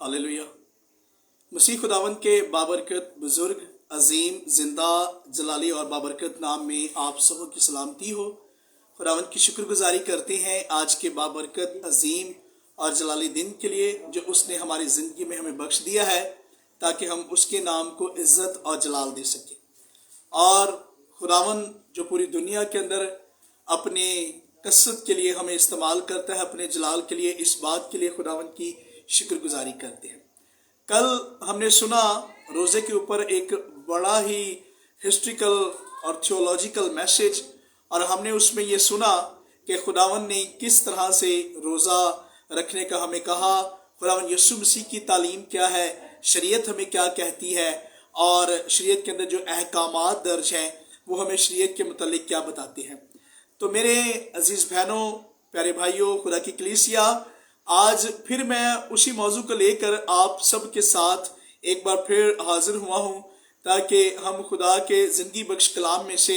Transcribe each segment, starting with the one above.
Hallelujah. मसीह खुदावंद के बाबरकत बुजुर्ग अजीम जिंदा जलाली और बाबरकत नाम में आप सबों की सलामती हो। खुदावंद की शुक्रगुजारी करते हैं आज के बाबरकत अजीम और जलाली दिन के लिए जो उसने हमारी ज़िंदगी में हमें बख्श दिया है, ताकि हम उसके नाम को इज़्ज़त और जलाल दे सकें। और खुदावंद जो पूरी दुनिया के अंदर अपने कसरत के लिए हमें इस्तेमाल करता है, अपने जलाल के लिए, इस बात के लिए खुदावंद की शुक्रगुजारी करते हैं। कल हमने सुना रोज़े के ऊपर एक बड़ा ही हिस्ट्रिकल और थियोलॉजिकल मैसेज, और हमने उसमें ये सुना कि खुदावंद ने किस तरह से रोज़ा रखने का हमें कहा, खुदावंद यीशु मसीह की तालीम क्या है, शरीयत हमें क्या कहती है, और शरीयत के अंदर जो अहकामात दर्ज हैं वो हमें शरीयत के मुतालिक क्या बताते हैं। तो मेरे अजीज़ बहनों, प्यारे भाइयों, खुदा की कलीसिया, आज फिर मैं उसी मौजू को लेकर आप सब के साथ एक बार फिर हाजिर हुआ हूँ, ताकि हम खुदा के ज़िंदगी बख्श कलाम में से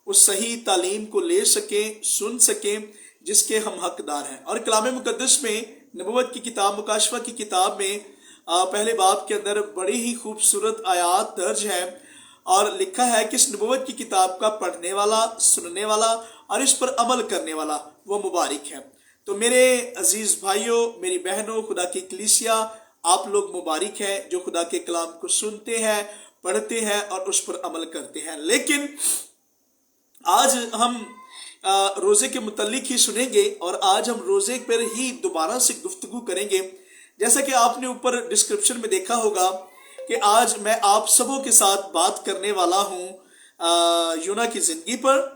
उस सही तालीम को ले सकें, सुन सकें, जिसके हम हकदार हैं। और कलाम मुकद्दस में नबूवत की किताब मुकाशवा की किताब में पहले बाब के अंदर बड़ी ही खूबसूरत आयात दर्ज है, और लिखा है कि इस नबूवत की किताब का पढ़ने वाला, सुनने वाला और इस पर अमल करने वाला वो मुबारक है। तो मेरे अजीज़ भाइयों, मेरी बहनों, खुदा की कलीसिया, आप लोग मुबारक हैं जो खुदा के कलाम को सुनते हैं, पढ़ते हैं और उस पर अमल करते हैं। लेकिन आज हम रोज़े के मुतल्लिक ही सुनेंगे, और आज हम रोज़े पर ही दोबारा से गुफ्तगू करेंगे। जैसा कि आपने ऊपर डिस्क्रिप्शन में देखा होगा कि आज मैं आप सबों के साथ बात करने वाला हूँ यूना की ज़िंदगी पर,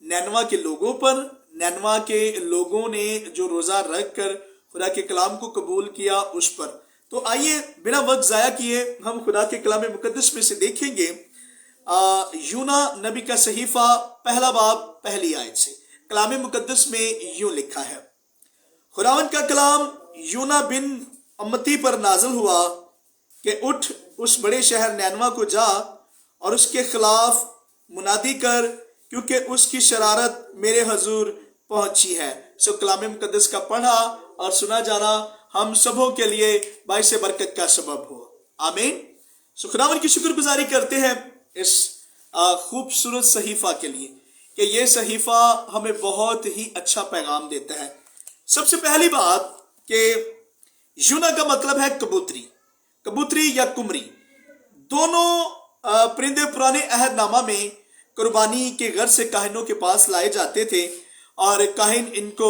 नैनवा के लोगों पर, नैनवा के लोगों ने जो रोज़ा रख कर खुदा के कलाम को कबूल किया उस पर। तो आइए बिना वक्त ज़ाया किए हम खुदा के कलाम मुकद्दस में से देखेंगे यूना नबी का सहीफ़ा पहला बाब पहली आयत से। कलाम मुकद्दस में यूं लिखा है, खुदावंद का कलाम यूना बिन अम्मती पर नाज़िल हुआ कि उठ उस बड़े शहर नैनवा को जा और उसके खिलाफ मुनादी कर, क्योंकि उसकी शरारत मेरे हजूर पहुंची है। सो कलाम मुकद्दस का पढ़ा और सुना जाना हम सबों के लिए बाइस बरकत का सबब हो। आमीन। सो खुदावंद की शुक्रगुजारी करते हैं इस खूबसूरत सहीफा के लिए कि ये सहीफा हमें बहुत ही अच्छा पैगाम देता है। सबसे पहली बात कि यूना का मतलब है कबूतरी, कबूतरी या कुमरी। दोनों परिंदे पुराने अहदनामा में कुर्बानी के घर से काहिनों के पास लाए जाते थे, और काहिन इनको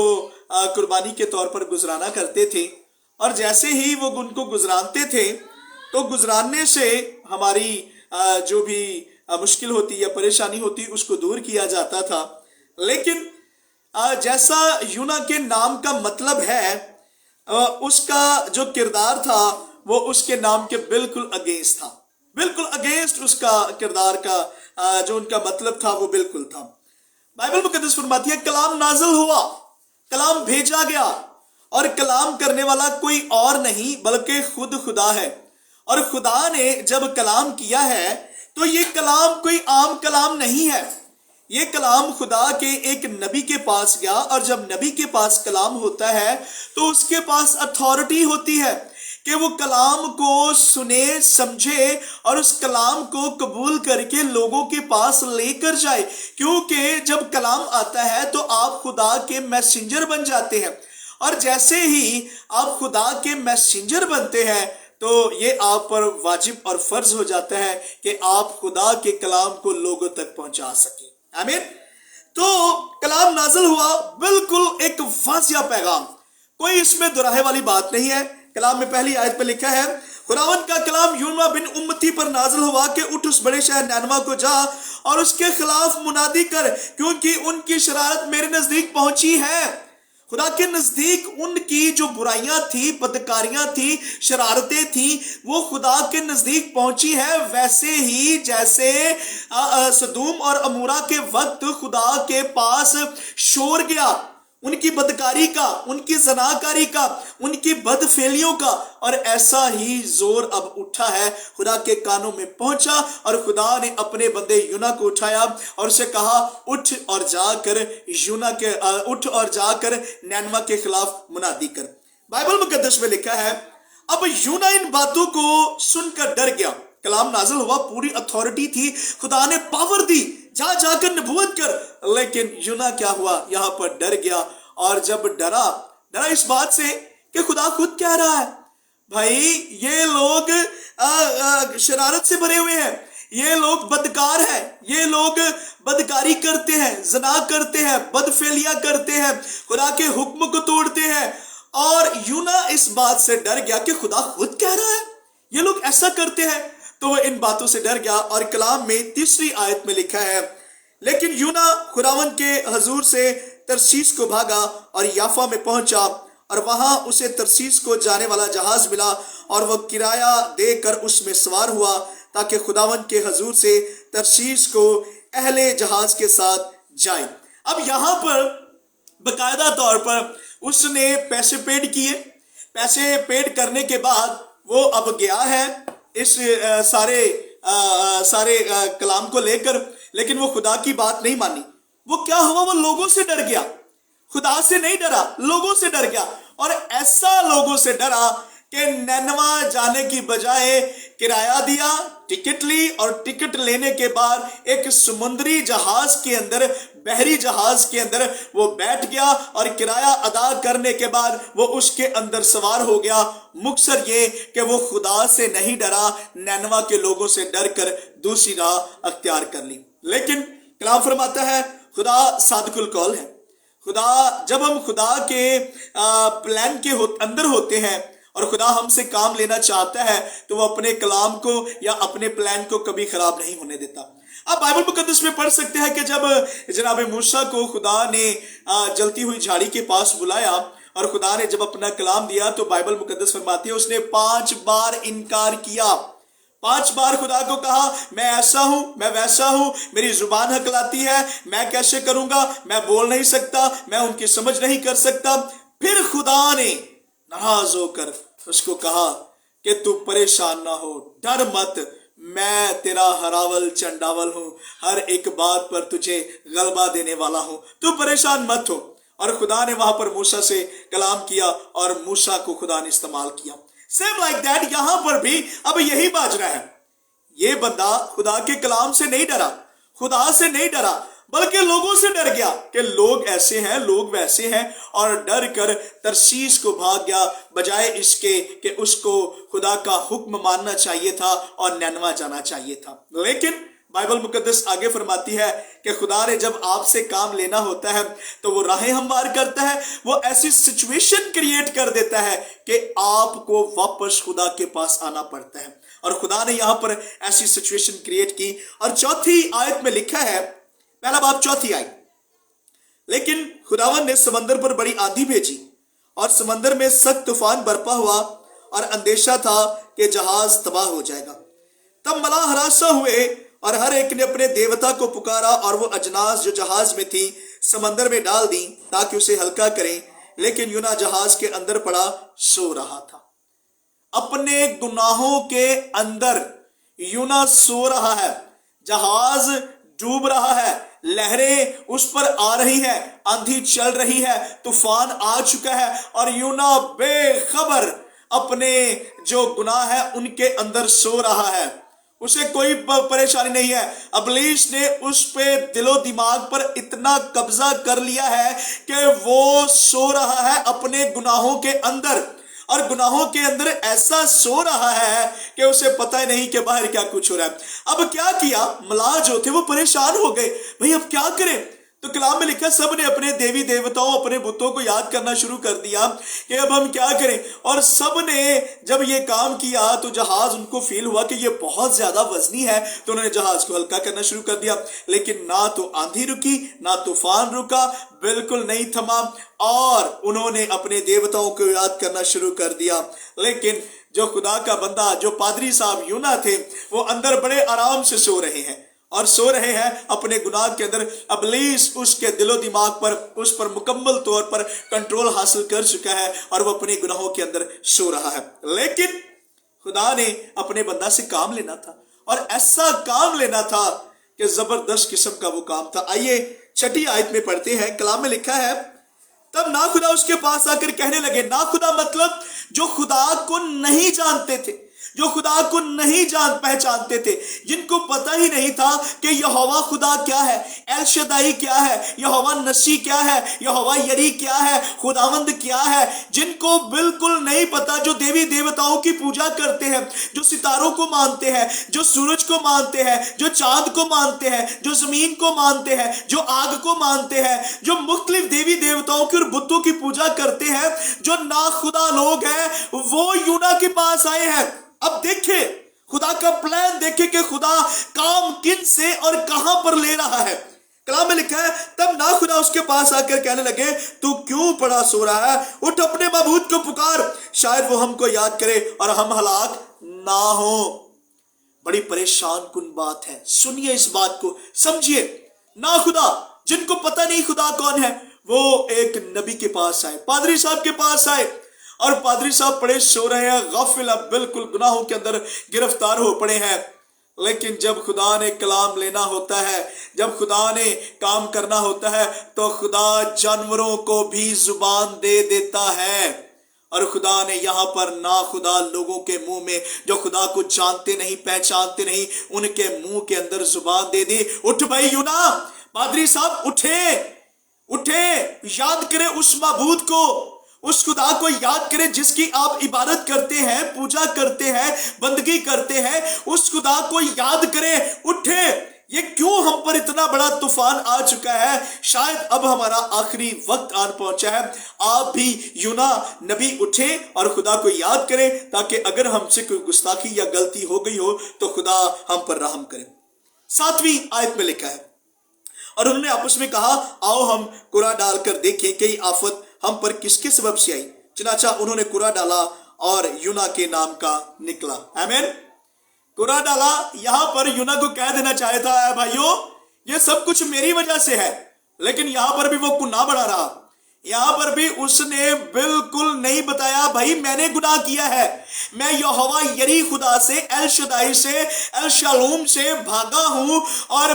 कुर्बानी के तौर पर गुजराना करते थे, और जैसे ही वो उनको गुजरानते थे तो गुजराने से हमारी जो भी मुश्किल होती या परेशानी होती उसको दूर किया जाता था। लेकिन जैसा यूना के नाम का मतलब है, उसका जो किरदार था वो उसके नाम के बिल्कुल अगेंस्ट था, बिल्कुल अगेंस्ट उसका किरदार का जो उनका मतलब था वो बिल्कुल था। बाइबल मुकद्दस फरमाती है कलाम नाज़िल हुआ, कलाम भेजा गया, और कलाम करने वाला कोई और नहीं बल्कि खुद खुदा है। और खुदा ने जब कलाम किया है तो ये कलाम कोई आम कलाम नहीं है, ये कलाम खुदा के एक नबी के पास गया, और जब नबी के पास कलाम होता है तो उसके पास अथॉरिटी होती है कि वो कलाम को सुने, समझे और उस कलाम को कबूल करके लोगों के पास लेकर जाए। क्योंकि जब कलाम आता है तो आप खुदा के मैसेंजर बन जाते हैं, और जैसे ही आप खुदा के मैसेंजर बनते हैं तो ये आप पर वाजिब और फर्ज हो जाता है कि आप खुदा के कलाम को लोगों तक पहुंचा सकें। आमीन। तो कलाम नाज़िल हुआ, बिल्कुल एक वाज़िया पैगाम, कोई इसमें दुराहे वाली बात नहीं है। कलाम में पहली आयत पर लिखा है, खुदावंद का कलाम यूना बिन उम्मती पर नाज़िल हुआ कि उठ उस बड़े शहर नैनवा को जा और उसके खिलाफ मुनादी कर, क्योंकि उनकी शरारत मेरे नजदीक पहुंची है। खुदा के नजदीक उनकी जो बुराइयां थी, बदकारियां थी, शरारतें थी, वो खुदा के नजदीक पहुंची है। वैसे ही जैसे सदूम और अमूरा के वक्त खुदा के पास शोर गया उनकी बदकारी का, उनकी जनाकारी का, उनकी बदफेलियों का, और ऐसा ही जोर अब उठा है, खुदा के कानों में पहुंचा, और खुदा ने अपने बंदे यूना को उठाया और उसे कहा उठ और जाकर नैनवा के खिलाफ मुनादी कर। बाइबल मुकद्दस में लिखा है اب یونا ان باتوں کو سن کر ڈر گیا. کلام نازل ہوا, پوری اتھارٹی تھی, خدا نے پاور دی, جا جا کر نبوت کر. لیکن یونا کیا ہوا, یہاں پر ڈر گیا. اور جب ڈرا اس بات سے کہ خدا خود کہہ رہا ہے بھائی یہ لوگ شرارت سے بھرے ہوئے ہیں, یہ لوگ بدکار ہیں, یہ لوگ بدکاری کرتے ہیں, زنا کرتے ہیں, بدفعلیاں کرتے ہیں, خدا کے حکم کو توڑتے ہیں. اور یونا اس بات سے ڈر گیا کہ خدا خود کہہ رہا ہے یہ لوگ ایسا کرتے ہیں. تو وہ ان باتوں سے ڈر گیا. اور کلام میں 3 آیت میں لکھا ہے, لیکن یونا خداوند کے حضور سے ترسیس کو بھاگا اور یافا میں پہنچا, اور وہاں اسے ترسیس کو جانے والا جہاز ملا, اور وہ کرایہ دے کر اس میں سوار ہوا تاکہ خداوند کے حضور سے ترسیس کو اہل جہاز کے ساتھ جائے. اب یہاں پر باقاعدہ طور پر اس نے پیسے پیڈ کیے. پیسے پیڈ کرنے کے بعد وہ اب گیا ہے اس سارے کلام کو لے کر, لیکن وہ خدا کی بات نہیں مانی. وہ کیا ہوا, وہ لوگوں سے ڈر گیا, خدا سے نہیں ڈرا, لوگوں سے ڈر گیا. اور ایسا لوگوں سے ڈرا کہ نینوا جانے کی بجائے کرایہ دیا, ٹکٹ لی, اور ٹکٹ لینے کے بعد ایک سمندری جہاز کے اندر, بحری جہاز کے اندر وہ بیٹھ گیا, اور کرایہ ادا کرنے کے بعد وہ اس کے اندر سوار ہو گیا. مقصد یہ کہ وہ خدا سے نہیں ڈرا, نینوا کے لوگوں سے ڈر کر دوسری راہ اختیار کر لی. لیکن کلام فرماتا ہے خدا صادق القول ہے. خدا, جب ہم خدا کے پلان کے اندر ہوتے ہیں اور خدا ہم سے کام لینا چاہتا ہے تو وہ اپنے کلام کو یا اپنے پلان کو کبھی خراب نہیں ہونے دیتا. آپ بائبل مقدس میں پڑھ سکتے ہیں کہ جب جناب موسیٰ کو خدا نے جلتی ہوئی جھاڑی کے پاس بلایا اور خدا نے جب اپنا کلام دیا تو بائبل مقدس فرماتی ہے اس نے 5 بار انکار کیا. 5 بار خدا کو کہا میں ایسا ہوں, میں ویسا ہوں, میری زبان ہکلاتی ہے, میں کیسے کروں گا, میں بول نہیں سکتا, میں ان کی سمجھ نہیں کر سکتا. پھر خدا نے ناراض ہو کر اس کو کہا کہ تو پریشان نہ ہو, ڈر مت, میں تیرا ہراول چنڈاول ہوں, ہر ایک بات پر تجھے غلبہ دینے والا ہوں, تو پریشان مت ہو. اور خدا نے وہاں پر موسیٰ سے کلام کیا اور موسیٰ کو خدا نے استعمال کیا. سیم لائک دیٹ یہاں پر بھی اب یہی باز رہا ہے. یہ بندہ خدا کے کلام سے نہیں ڈرا, خدا سے نہیں ڈرا, بلکہ لوگوں سے ڈر گیا کہ لوگ ایسے ہیں, لوگ ویسے ہیں, اور ڈر کر ترسیس کو بھاگ گیا بجائے اس کے کہ اس کو خدا کا حکم ماننا چاہیے تھا اور نینوا جانا چاہیے تھا. لیکن بائبل مقدس آگے فرماتی ہے کہ خدا نے جب آپ سے کام لینا ہوتا ہے تو وہ راہیں ہموار کرتا ہے, وہ ایسی سچویشن کریٹ کر دیتا ہے کہ آپ کو واپس خدا کے پاس آنا پڑتا ہے. اور خدا نے یہاں پر ایسی سچویشن کریٹ کی. اور 4 آیت میں لکھا ہے, پہلا باب 4 آیت, لیکن خداوند نے سمندر پر بڑی آندھی بھیجی اور سمندر میں سخت طوفان برپا ہوا اور اندیشہ تھا کہ جہاز تباہ ہو جائے گا. تب ملاح ہراساں ہوئے اور ہر ایک نے اپنے دیوتا کو پکارا, اور وہ اجناس جو جہاز میں تھی سمندر میں ڈال دیں تاکہ اسے ہلکا کریں. لیکن یونا جہاز کے اندر پڑا سو رہا تھا. اپنے گناہوں کے اندر یونا سو رہا ہے. جہاز ڈوب رہا ہے, لہریں اس پر آ رہی ہیں, آندھی چل رہی ہے, طوفان آ چکا ہے, اور یونا بے خبر اپنے جو گناہ ہے ان کے اندر سو رہا ہے. اسے کوئی پریشانی نہیں ہے. ابلیس نے اس پہ دل و دماغ پر اتنا قبضہ کر لیا ہے کہ وہ سو رہا ہے اپنے گناہوں کے اندر, اور گناہوں کے اندر ایسا سو رہا ہے کہ اسے پتہ ہی نہیں کہ باہر کیا کچھ ہو رہا ہے. اب کیا کیا, ملاح جو تھے وہ پریشان ہو گئے, بھئی اب کیا کریں. تو کلام میں لکھا سب نے اپنے دیوی دیوتاؤں, اپنے بتوں کو یاد کرنا شروع کر دیا کہ اب ہم کیا کریں. اور سب نے جب یہ کام کیا تو جہاز ان کو فیل ہوا کہ یہ بہت زیادہ وزنی ہے, تو انہوں نے جہاز کو ہلکا کرنا شروع کر دیا. لیکن نہ تو آندھی رکی, نہ طوفان رکا, بالکل نہیں تھما, اور انہوں نے اپنے دیوتاؤں کو یاد کرنا شروع کر دیا. لیکن جو خدا کا بندہ, جو پادری صاحب یونا تھے, وہ اندر بڑے آرام سے سو رہے ہیں, اور سو رہے ہیں اپنے گناہ کے اندر. ابلیس اس کے دل و دماغ پر, اس پر مکمل طور پر کنٹرول حاصل کر چکا ہے, اور وہ اپنے گناہوں کے اندر سو رہا ہے. لیکن خدا نے اپنے بندہ سے کام لینا تھا, اور ایسا کام لینا تھا کہ زبردست قسم کا وہ کام تھا. آئیے 6 آیت میں پڑھتے ہیں. کلام میں لکھا ہے, تب ناخدا اس کے پاس آ کر کہنے لگے, ناخدا مطلب जो खुदा को नहीं जानते थे, जो खुदा को नहीं पहचानते थे, जिनको पता ही नहीं था कि यहोवा खुदा क्या है, एल शदाई क्या है, यहोवा नसी क्या है, यहोवा यरी क्या है, खुदावंद क्या है, जिनको बिल्कुल नहीं पता, जो देवी देवताओं की पूजा करते हैं, जो सितारों को मानते हैं, जो सूरज को मानते हैं, जो चांद को मानते हैं, जो जमीन को मानते हैं, जो आग को मानते हैं, जो मुख्तलिफ देवी देवताओं की और बुतों की पूजा करते हैं, जो नाखुदा लोग हैं, वो यूना के पास आए हैं। अब देखे खुदा का प्लान, देखे कि खुदा काम किन से और कहां पर ले रहा है। कलाम में लिखा है, तब ना खुदा उसके पास आकर कहने लगे, तू क्यों पड़ा सो रहा है, उठ अपने माबूद को पुकार, शायद वो हमको याद करे और हम हलाक ना हो। बड़ी परेशान कुन बात है, सुनिए इस बात को, समझिए। ना खुदा, जिनको पता नहीं खुदा कौन है, वो एक नबी के पास आए, पादरी साहब के पास आए, और पादरी साहब पड़े सो रहे हैं, गाफिल, बिल्कुल गुनाहों के अंदर गिरफ्तार हो पड़े हैं। लेकिन जब खुदा ने कलाम लेना होता है, जब खुदा ने काम करना होता है, तो खुदा जानवरों को भी जुबान दे देता है। और खुदा ने यहाँ पर ना खुदा लोगों के मुंह में, जो खुदा को जानते नहीं पहचानते नहीं, उनके मुंह के अंदर जुबान दे दी। उठ भाई यूना, पादरी साहब उठे, उठे, याद करें उस माबूद को, उस खुदा को याद करें जिसकी आप इबादत करते हैं, पूजा करते हैं, बंदगी करते हैं, उस खुदा को याद करें। उठे, ये क्यों हम पर इतना बड़ा तूफान आ चुका है, शायद अब हमारा आखिरी वक्त आन पहुंचा है। आप भी यूना नबी उठे और खुदा को याद करें, ताकि अगर हमसे कोई गुस्ताखी या गलती हो गई हो तो खुदा हम पर रहम करे। 7वीं आयत में लिखा है, और उन्होंने आपस में कहा, आओ हम कुरा डालकर देखें कि आफत हम पर किसके सबब से आई। चनाचा उन्होंने कुरा डाला और यूना के नाम का निकला। आमीन। कुरा डाला, यहां पर यूना को कह देना चाहता है, भाइयों ये सब कुछ मेरी वजह से है। लेकिन यहां पर भी वो गुनाह बढ़ा रहा, यहां पर भी उसने बिल्कुल नहीं बताया, भाई मैंने गुनाह किया है, मैं यहोवा यरी खुदा से, एल शदाई से, एल शालूम से भागा हूं, और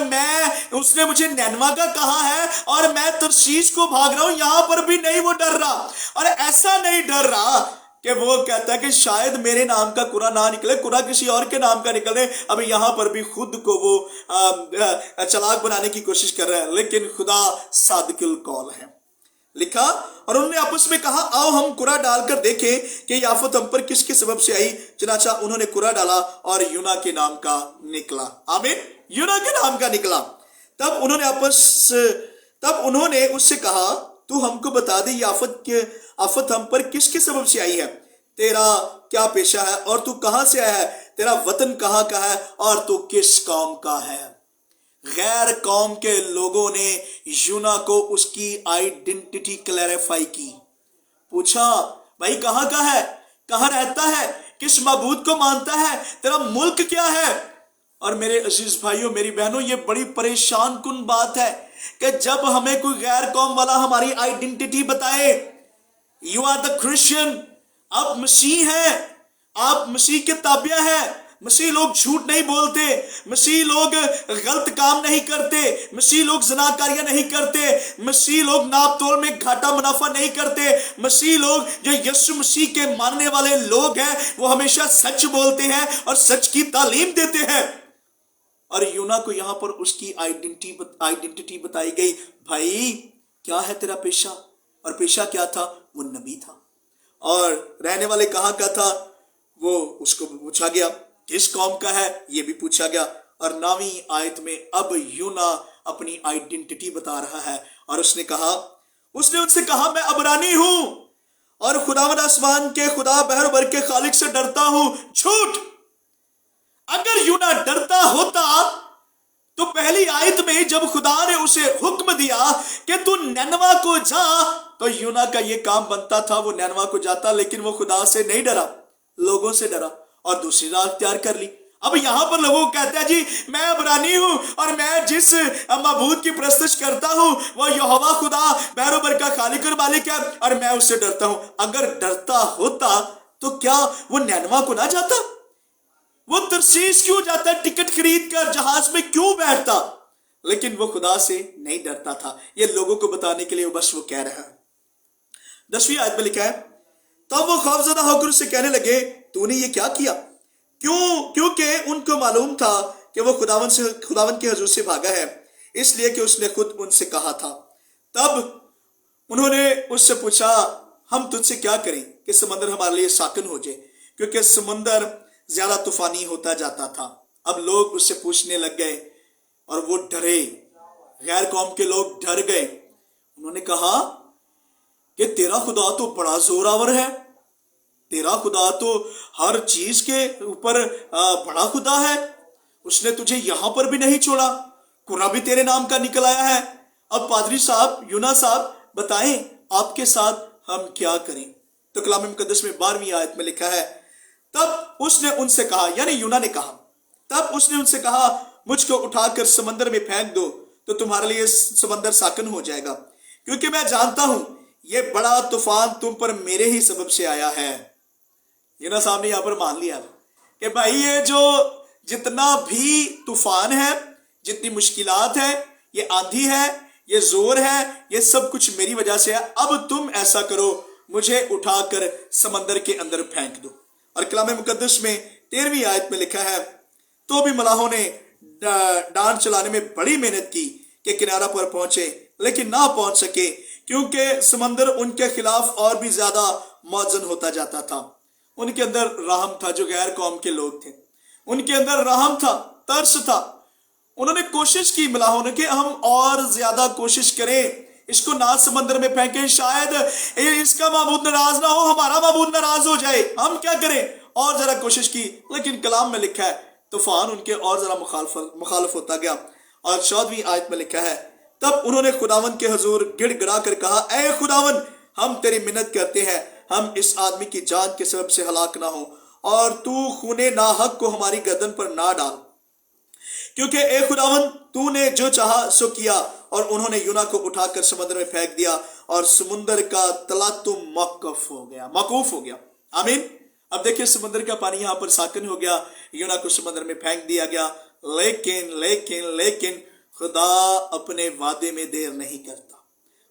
उसने मुझे नैनवा का कहा है और मैं तरशीश को भाग रहा हूं। यहां पर भी नहीं वो डर रहा, और ऐसा नहीं डर रहा कि वो कहता है कि शायद मेरे नाम का कुरा ना निकले, कुरा किसी और के नाम का निकले। अब यहां पर भी खुद को वो चालाक बनाने की कोशिश कर रहा है, लेकिन खुदा सादिकुल कौल है। लिखा, और उन्होंने आपस में कहा, आओ हम कुरा डालकर देखें कि ये आफत हम पर किसके सबब से आई। चनाचा उन्होंने कुरा डाला और यूना के नाम का निकला। आमीन। यूना के नाम का निकला। तब उन्होंने उससे कहा, तू हमको बता दे, ये आफत हम पर किसके सबब से आई है, तेरा क्या पेशा है और तू कहां से आया है, तेरा वतन कहां का है और तू किस कौम का है। गैर कौम के लोगों ने यूना को उसकी आइडेंटिटी क्लैरिफाई की। पूछा, भाई कहां का है, कहां रहता है, किस माबूद को मानता है, तेरा मुल्क क्या है। और मेरे अजीज भाइयों, मेरी बहनों, ये बड़ी परेशान कुन बात है कि जब हमें कोई गैर कौम वाला हमारी आइडेंटिटी बताए, यू आर द क्रिश्चियन, आप मसीह हैं, आप मसीह के ताबिया हैं, मसीह लोग झूठ नहीं बोलते, मसीह लोग गलत काम नहीं करते, मसीह लोग ज़नाकारियां नहीं करते, मसीह लोग नाप तोल में घाटा मुनाफा नहीं करते, मसीह लोग जो यीशु मसीह के मानने वाले लोग हैं वो हमेशा सच बोलते हैं और सच की तालीम देते हैं। और यूना को यहां पर उसकी आइडेंटिटी बताई गई। भाई क्या है तेरा पेशा, और पेशा क्या था, वो नबी था। और रहने वाले कहां का था, वो उसको पूछा गया, किस कौम का है, ये भी पूछा गया। और 9वीं आयत में अब यूना अपनी आइडेंटिटी बता रहा है, और उसने उनसे कहा, मैं अबरानी हूं और खुदावंद आसमान के खुदा बहर बर के खालिक से डरता हूं। झूठ। अगर यूना डरता होता तो पहली आयत में जब खुदा ने उसे हुक्म दिया कि तू नैनवा को जा, तो यूना का ये काम बनता था, वो नैनवा को जाता। लेकिन वो खुदा से नहीं डरा, लोगों से डरा और दूसरी राह अख्तियार कर ली। अब यहां पर लोगों को कहता है, जी मैं अबरानी हूं और मैं जिस माबूद की प्रस्तुत करता हूं वो यहोवा खुदा बहरोबर का खालिक और मालिक है और मैं उससे डरता हूं। अगर डरता होता तो क्या वो नैनवा को ना जाता, वो तरसीस क्यों जाता, टिकट खरीद कर जहाज में क्यों बैठता। लेकिन वो खुदा से नहीं डरता था। ये लोगों को बताने के लिए बस वो कह रहा है। 10वीं आयत में लिखा है, तब वो खौफजदा होकर उससे कहने लगे, तूने ये क्या किया? क्योंकि उनको मालूम था कि वो खुदावन के हजूर से भागा है, इसलिए कि उसने खुद उनसे कहा था। तब उन्होंने उससे पूछा, हम तुझसे क्या करें कि समंदर हमारे लिए साकिन हो जाए, क्योंकि समंदर ज्यादा तूफानी होता जाता था। अब लोग उससे पूछने लग गए और वो डरे, गैर कौम के लोग डर गए। उन्होंने कहा कि तेरा खुदा तो बड़ा जोरावर है, तेरा खुदा तो हर चीज के ऊपर बड़ा खुदा है, उसने तुझे यहां पर भी नहीं छोड़ा, कुरा भी तेरे नाम का निकल आया है। अब पादरी साहब, यूना साहब, बताएं आपके साथ हम क्या करें? तो कलाम मुकद्दस में 12वीं आयत में लिखा है, तब उसने उनसे कहा, यानी यूना ने कहा, तब उसने उनसे कहा, मुझको उठाकर समंदर में फेंक दो तो तुम्हारे लिए समंदर साकिन हो जाएगा, क्योंकि मैं जानता हूं ये बड़ा तूफान तुम पर मेरे ही सबब से आया है। यूना साहब ने यहां पर मान लिया कि भाई ये जो जितना भी तूफान है, जितनी मुश्किलात है, ये आंधी है, ये जोर है, ये सब कुछ मेरी वजह से है। अब तुम ऐसा करो, मुझे उठाकर समंदर के अंदर फेंक दो। और कलाम मुकद्दस में 13वीं आयत में लिखा है, तो भी मलाहों ने डांड चलाने में बड़ी मेहनत की कि किनारा पर पहुंचे, लेकिन ना पहुंच सके, क्योंकि समंदर उनके खिलाफ और भी ज्यादा मौजन होता जाता था। उनके अंदर रहम था, जो गैर कौम के लोग थे, उनके अंदर रहम था, तरस था। उन्होंने कोशिश की मलाहों ने कि हम और ज्यादा कोशिश करें, इसको ना समंदर में फेंकें, शायद इसका माबूद नाराज ना हो, हमारा माबूद नाराज हो जाए, हम क्या करें? और जरा कोशिश की, लेकिन कलाम में लिखा है तूफान उनके और जरा मुखालफ होता गया। और 14वीं आयत में लिखा है, तब उन्होंने खुदावन के हजूर गिड़गिड़ा कर कहा, ऐ खुदावन, हम तेरी मिन्नत करते हैं, हम इस आदमी की जान के सबब से हलाक ना हो, और तू खूने नाहक को हमारी गर्दन पर ना डाल, क्योंकि ए खुदावन, तूने जो चाहा सो किया। और उन्होंने यूना को उठाकर समुद्र में फेंक दिया और समुद्र का तलातुम मौकूफ हो गया। आमीन। अब देखिए, समुद्र का पानी यहां पर साकिन हो गया, यूना को समुद्र में फेंक दिया गया। लेकिन खुदा अपने वादे में देर नहीं करता।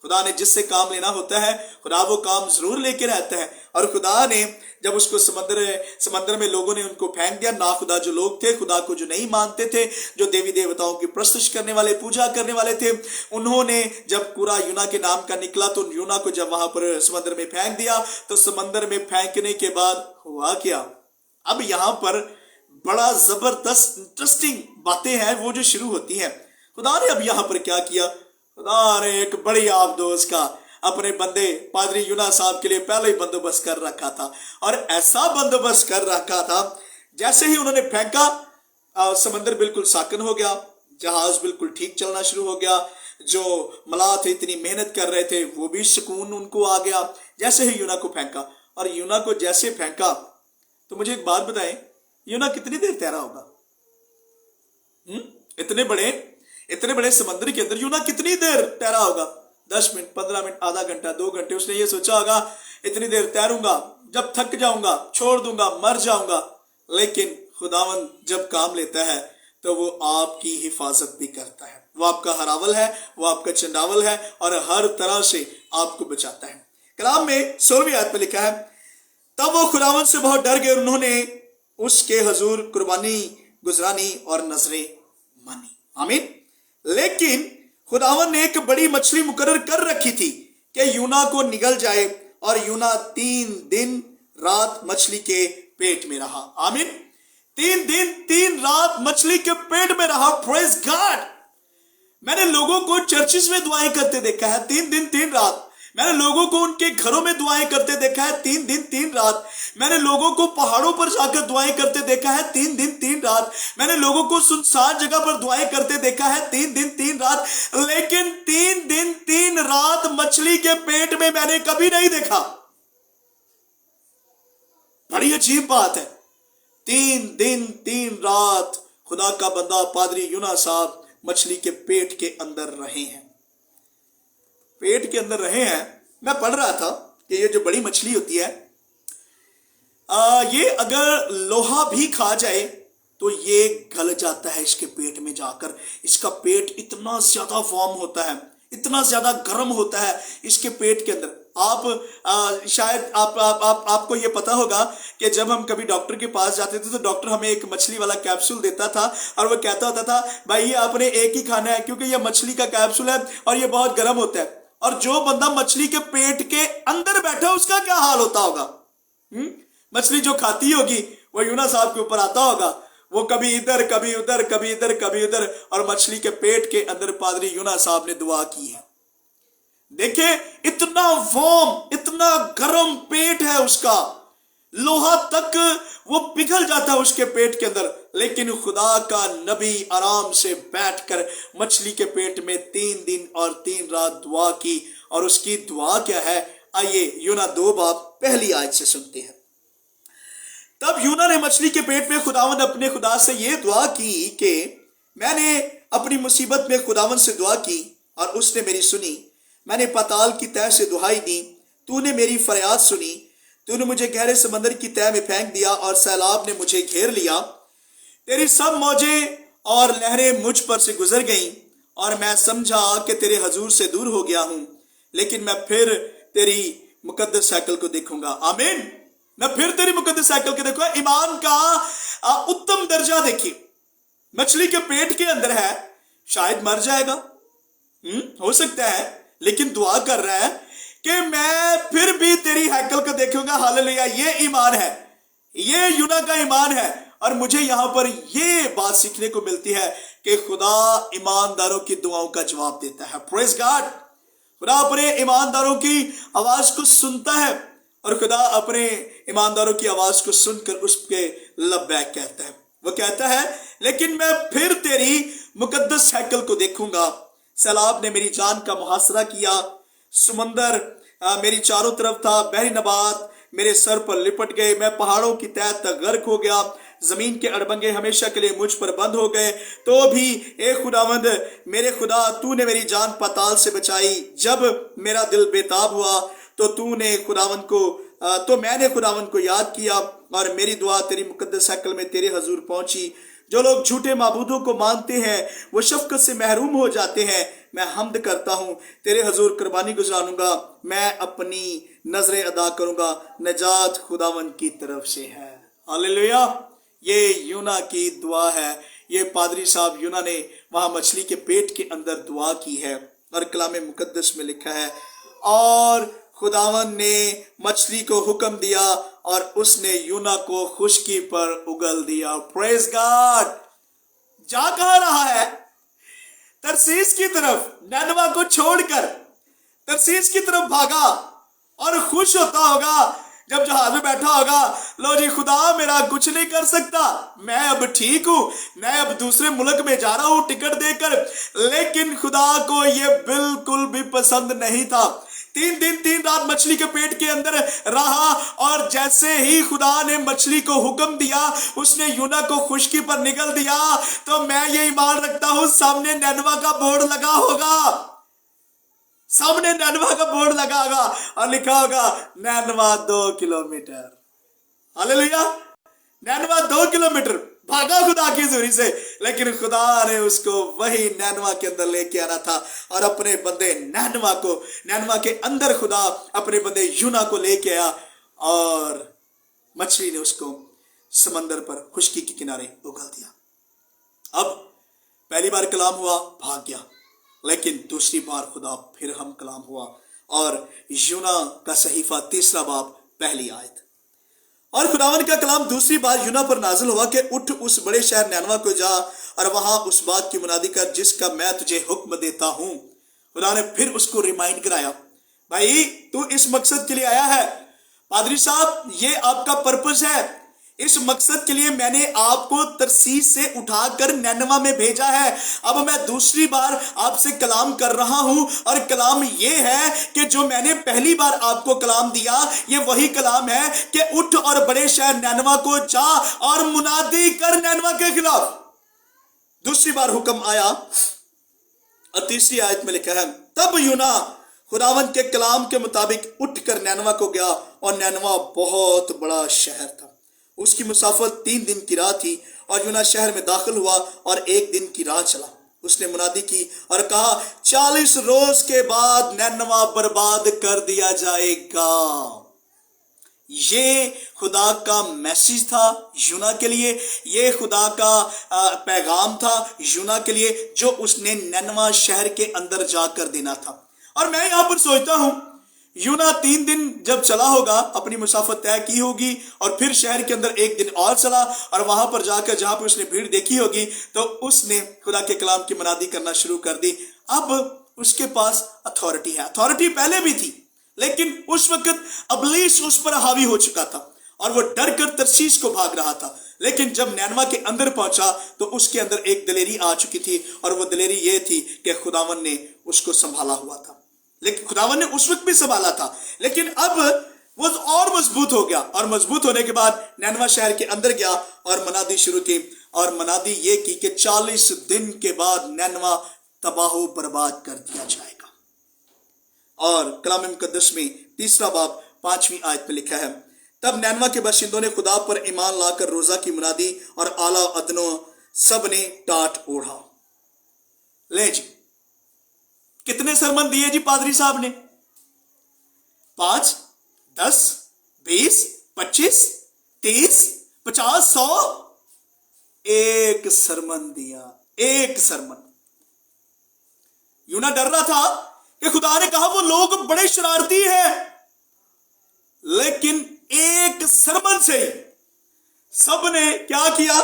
खुदा ने जिससे काम लेना होता है, खुदा वो काम जरूर लेके रहता है। और खुदा ने जब उसको समंदर में लोगों ने उनको फेंक दिया, ना खुदा जो लोग थे, खुदा को जो नहीं मानते थे, जो देवी देवताओं की प्रस्तुत करने वाले, पूजा करने वाले थे, उन्होंने जब पूरा यूना के नाम का निकला तो यूना को जब वहां पर समंदर में फेंक दिया, तो समंदर में फेंकने के बाद हुआ क्या? अब यहां पर बड़ा जबरदस्त इंटरेस्टिंग बातें हैं वो जो शुरू होती हैं। खुदा ने अब यहां पर क्या किया? खुदा ने एक बड़ी आबदोज का अपने बंदे पादरी यूना साहब के लिए पहले ही बंदोबस्त कर रखा था। और ऐसा बंदोबस्त कर रखा था, जैसे ही उन्होंने फेंका, समंदर बिल्कुल साकिन हो गया, जहाज बिल्कुल ठीक चलना शुरू हो गया। जो मलाह थे, इतनी मेहनत कर रहे थे, वो भी सुकून उनको आ गया जैसे ही यूना को फेंका। और यूना को जैसे फेंका, तो मुझे एक बात बताएं, यूना कितनी देर तैरा होगा? इतने बड़े समंदर के अंदर यूना कितनी देर तैरा होगा? 10 मिनट, 15 मिनट, आधा घंटा, 2 घंटे। उसने ये सोचा होगा, इतनी देर तैरूंगा, जब थक जाऊंगा छोड़ दूंगा, मर जाऊंगा। लेकिन खुदावन जब काम लेता है तो वो आपकी हिफाजत भी करता है, वो आपका हरावल है, वो आपका चंडावल है, और हर तरह से आपको बचाता है। कलाम में 16वीं आयत में लिखा है, तब वो खुदावन से बहुत डर गए, उन्होंने उसके हजूर कुर्बानी गुजरानी और नजरें मानी। आमीन। लेकिन खुदावन ने एक बड़ी मछली मुकर्रर कर रखी थी कि यूना को निगल जाए, और यूना 3 दिन रात मछली के पेट में रहा। आमीन। 3 दिन 3 रात मछली के पेट में रहा। Praise God. मैंने लोगों को चर्चिस में दुआएं करते देखा है 3 दिन 3 रात। मैंने लोगों को उनके घरों में दुआएं करते देखा है 3 दिन 3 रात। मैंने लोगों को पहाड़ों पर जाकर दुआएं करते देखा है 3 दिन 3 रात। मैंने लोगों को सुनसान जगह पर दुआएं करते देखा है 3 दिन 3 रात। लेकिन 3 दिन 3 रात मछली के पेट में मैंने कभी नहीं देखा। बड़ी अजीब बात है। 3 दिन 3 रात खुदा का बंदा पादरी यूना साहब मछली के पेट के अंदर रहे हैं। पेट के अंदर रहे हैं। मैं पढ़ रहा था कि ये जो बड़ी मछली होती है, ये अगर लोहा भी खा जाए तो ये गल जाता है इसके पेट में जाकर। इसका पेट इतना ज्यादा वार्म होता है, इतना ज्यादा गर्म होता है इसके पेट के अंदर। آپ شاید آپ کو یہ پتا ہوگا کہ جب ہم کبھی ڈاکٹر کے پاس جاتے تھے تو ڈاکٹر ہمیں ایک مچھلی والا کیپسول دیتا تھا اور وہ کہتا ہوتا تھا بھائی یہ آپ نے ایک ہی کھانا ہے کیونکہ یہ مچھلی کا کیپسول ہے اور یہ بہت گرم ہوتا ہے. اور جو بندہ مچھلی کے پیٹ کے اندر بیٹھا اس کا کیا حال ہوتا ہوگا؟ مچھلی جو کھاتی ہوگی وہ یونا صاحب کے اوپر آتا ہوگا، وہ کبھی ادھر کبھی ادھر کبھی ادھر کبھی ادھر، اور مچھلی کے پیٹ کے اندر پادری یونا صاحب نے دعا کی ہے. دیکھیں اتنا وارم، اتنا گرم پیٹ ہے اس کا، لوہا تک وہ پگھل جاتا ہے اس کے پیٹ کے اندر، لیکن خدا کا نبی آرام سے بیٹھ کر مچھلی کے پیٹ میں 3 دن اور 3 رات دعا کی. اور اس کی دعا کیا ہے؟ آئیے یونا 2 باب پہلی آیت سے سنتے ہیں. تب یونا نے مچھلی کے پیٹ میں خداوند اپنے خدا سے یہ دعا کی کہ میں نے اپنی مصیبت میں خداوند سے دعا کی اور اس نے میری سنی. میں نے پاتال کی تہہ سے دہائی دی، تو نے میری فریاد سنی. تو نے مجھے گہرے سمندر کی تہہ میں پھینک دیا اور سیلاب نے مجھے گھیر لیا. تیری سب موجیں اور لہریں مجھ پر سے گزر گئیں اور میں سمجھا کہ تیرے حضور سے دور ہو گیا ہوں، لیکن میں پھر تیری مقدس ہیکل کو دیکھوں گا. آمین. میں پھر تیری مقدس ہیکل کو دیکھوں گا. ایمان کا اتم درجہ دیکھیے، مچھلی کے پیٹ کے اندر ہے، شاید مر جائے گا، ہو سکتا ہے، لیکن دعا کر رہا ہے کہ میں پھر بھی تیری ہیکل کو دیکھوں گا. ہاللیلویہ. یہ ایمان ہے، یہ یونا کا ایمان ہے. اور مجھے یہاں پر یہ بات سیکھنے کو ملتی ہے کہ خدا ایمانداروں کی دعاؤں کا جواب دیتا ہے. پریز گاڈ. خدا اپنے ایمانداروں کی آواز کو سنتا ہے اور خدا اپنے ایمانداروں کی آواز کو سن کر اس کے لبیک کہتا ہے. وہ کہتا ہے لیکن میں پھر تیری مقدس ہیکل کو دیکھوں گا. سیلاب نے میری جان کا محاصرہ کیا، سمندر میری چاروں طرف تھا، بحری نبات میرے سر پر لپٹ گئے، میں پہاڑوں کی تہہ تک غرق ہو گیا، زمین کے اڑبنگے ہمیشہ کے لیے مجھ پر بند ہو گئے. تو بھی اے خداوند میرے خدا، تو نے میری جان پاتال سے بچائی. جب میرا دل بےتاب ہوا تو میں نے خداوند کو یاد کیا اور میری دعا تیری مقدس ہیکل میں تیرے حضور پہنچی. جو لوگ جھوٹے معبودوں کو مانتے ہیں وہ شفقت سے محروم ہو جاتے ہیں. میں حمد کرتا ہوں، تیرے حضور قربانی گزاروں گا، میں اپنی نظریں ادا کروں گا، نجات خداوند کی طرف سے ہے. ہاللیلویہ. یہ یونا کی دعا ہے. یہ پادری صاحب یونا نے وہاں مچھلی کے پیٹ کے اندر دعا کی ہے اور کلام مقدس میں لکھا ہے اور خداوند نے مچھلی کو حکم دیا اور اس نے یونا کو خشکی پر اگل دیا. پریز گاڈ. جا کہاں رہا ہے؟ ترسیس کی طرف. نینوا کو چھوڑ کر ترسیس کی طرف بھاگا اور خوش ہوتا ہوگا جب جہاز میں بیٹھا ہوگا. لو جی خدا میرا کچھ نہیں کر سکتا، میں اب ٹھیک ہوں، میں اب دوسرے ملک میں جا رہا ہوں ٹکٹ دے کر. لیکن خدا کو یہ بالکل بھی پسند نہیں تھا. 3 دن 3 رات مچھلی کے پیٹ کے اندر رہا اور جیسے ہی خدا نے مچھلی کو حکم دیا اس نے یونا کو خشکی پر نگل دیا. تو میں یہ ایمان رکھتا ہوں سامنے نینوا کا بورڈ لگا ہوگا، سامنے نینوا کا بورڈ لگا ہوگا اور لکھا ہوگا نینوا 2 کلومیٹر. ہاللیلویہ. نینوا 2 کلومیٹر بھاگا خدا کی حضوری سے، لیکن خدا نے اس کو وہی نینوا کے اندر لے کے آنا تھا اور اپنے بندے نینوا کے اندر خدا اپنے بندے یونا کو لے کے آیا اور مچھلی نے اس کو سمندر پر خشکی کے کنارے اگل دیا. اب پہلی بار کلام ہوا، بھاگ گیا، لیکن دوسری بار خدا پھر ہم کلام ہوا اور یونا کا صحیفہ 3 باب پہلی آیت. اور خداوند کا کلام دوسری بار یونا پر نازل ہوا کہ اٹھ اس بڑے شہر نینوا کو جا اور وہاں اس بات کی منادی کر جس کا میں تجھے حکم دیتا ہوں. خدا نے پھر اس کو ریمائنڈ کرایا، بھائی تو اس مقصد کے لیے آیا ہے، پادری صاحب یہ آپ کا پرپس ہے، اس مقصد کے لیے میں نے آپ کو ترسیس سے اٹھا کر نینوا میں بھیجا ہے. اب میں دوسری بار آپ سے کلام کر رہا ہوں اور کلام یہ ہے کہ جو میں نے پہلی بار آپ کو کلام دیا یہ وہی کلام ہے کہ اٹھ اور بڑے شہر نینوا کو جا اور منادی کر نینوا کے خلاف. دوسری بار حکم آیا اور تیسری آیت میں لکھا ہے تب یونا خداوند کے کلام کے مطابق اٹھ کر نینوا کو گیا اور نینوا بہت بڑا شہر تھا. اس کی مسافت 3 دن کی راہ تھی اور یونا شہر میں داخل ہوا اور 1 دن کی راہ چلا. उसने मुनादी की और कहा 40 रोज के बाद नैनवा बर्बाद कर दिया जाएगा। ये खुदा का मैसेज था यूना के लिए, ये खुदा का पैगाम था यूना के लिए जो उसने नैनवा शहर के अंदर जाकर देना था। और मैं यहां पर सोचता हूं यूना 3 दिन जब चला होगा, अपनी मुसाफत तय की होगी और फिर शहर के अंदर 1 दिन और चला और वहां पर जाकर जहां पर उसने भीड़ देखी होगी तो उसने खुदा के कलाम की मनादी करना शुरू कर दी। अब उसके पास अथॉरिटी है, अथॉरिटी पहले भी थी, लेकिन उस वक्त इब्लीस उस पर हावी हो चुका था और वो डर कर तरसीस को भाग रहा था। लेकिन जब नैनवा के अंदर पहुंचा तो उसके अंदर एक दिलेरी आ चुकी थी और वो दिलेरी ये थी कि खुदावन ने उसको संभाला हुआ था। लेकिन खुदावन ने उस वक्त भी संभाला था, लेकिन अब वो और मजबूत हो गया और मजबूत होने के बाद नैनवा शहर के अंदर गया और मनादी शुरू की और मनादी ये की कि 40 दिन के बाद नैनवा तबाह बर्बाद कर दिया जाएगा। और कलाम मुकद्दस में 3 बाब 5वीं आयत में लिखा है, तब नैनवा के बाशिंदों ने खुदा पर ईमान लाकर रोजा की मुनादी और आला अदनो सब ने टाट ओढ़ा। ले जी, कितने सरमन दिए जी पादरी साहब ने? 5, 10, 20, 25, 30, 50, 100? एक सरमन दिया, एक सरमन। यूना डर रहा था कि खुदा ने कहा वो लोग बड़े शरारती हैं, लेकिन एक सरमन से सबने क्या किया?